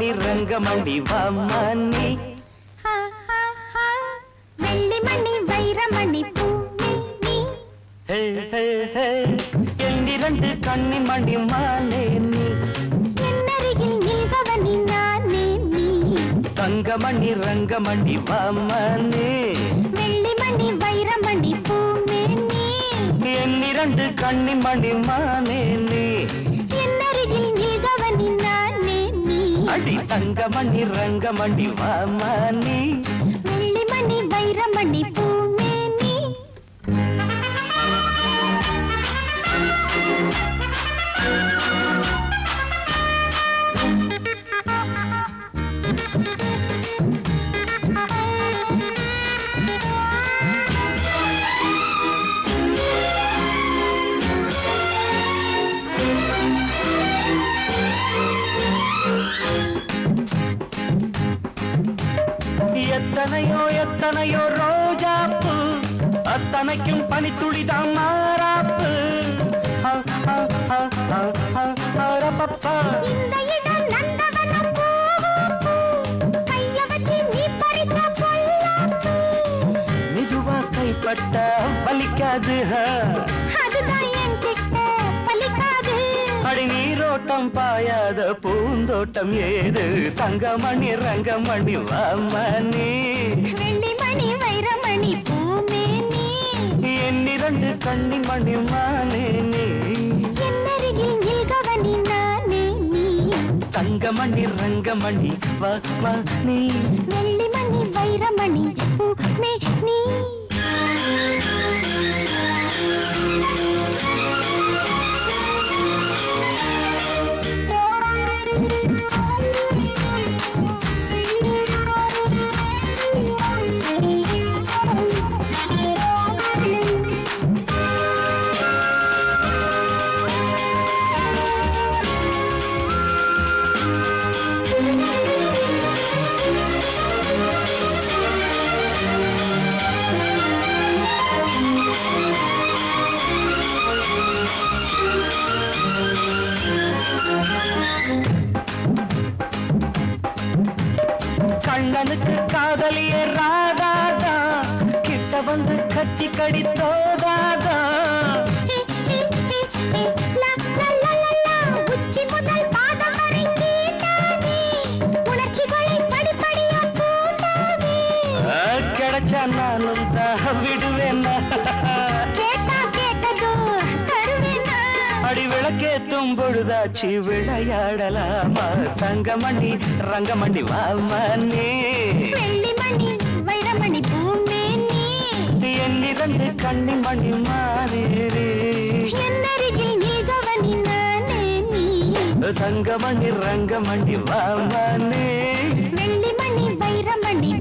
தங்கமணி ரங்கமணி வாமணி வெள்ளிமணி வைரமணி பூமி எண்ணிரண்டு கண்ணிமணி மானே நீ என்னருகில் நில்பவனி நானே நீ தங்கமணி ரங்கமணி வாமணி வெள்ளிமணி வைரமணி பூமி எண்ணிரண்டு கண்ணிமணி மானே நீ என்னருகில் நில்பவனி நானே நீ அடி தங்கமணி ரங்கமணி வாமணி வெள்ளிமணி வைரமணி பூமி எத்தனையோ எத்தனையோ ரோஜாப்பு அத்தனைக்கும் பனித்துளிதான் மாறாப்பு இந்த இடம் நந்தவனம் கைய வச்சு நீ பறிச்ச பொல்லாப்பு மெதுவா கைப்பட்ட பலிக்காது அதுதான் என் கிட்ட பலிக்காது அடி நீரோட்டம் பாயாத பூந்தோட்டம் ஏது தங்கமணி ரங்கமணி வாமணி வெள்ளிமணி வைரமணி பூமே நீ என்னிரண்டு கண்ணிமணி மானே நீ என்னருகில் நில்கவனி நானே நீ தங்கமணி ரங்கமணி வாமணி வெள்ளிமணி வைரமணி பூமே நீ கண்ணனுக்கு காதலிய ராதாதா கிட்ட வந்து கட்டி கடித்தோதாதா உச்சி முதல் பாதம் வரை கேட்டானே உணர்ச்சிகளை படிப்படியா கூட்டானே கிடைச்சா நானும் தான் விடுவேன் கேட்டா கேட்டதோ தருவேனா அடி விளக்கேத்தும் பொழுதாச்சு விளையாடலாமா தங்கமணி ரங்கமணி வாமணி வெள்ளிமணி வைரமணி பூமே நீ என்னிரண்டு கண்ணிமணி மாறே என்னருகில் நீகவனி நானே நீ தங்கமணி ரங்கமணி வாமணி வெள்ளிமணி வைரமணி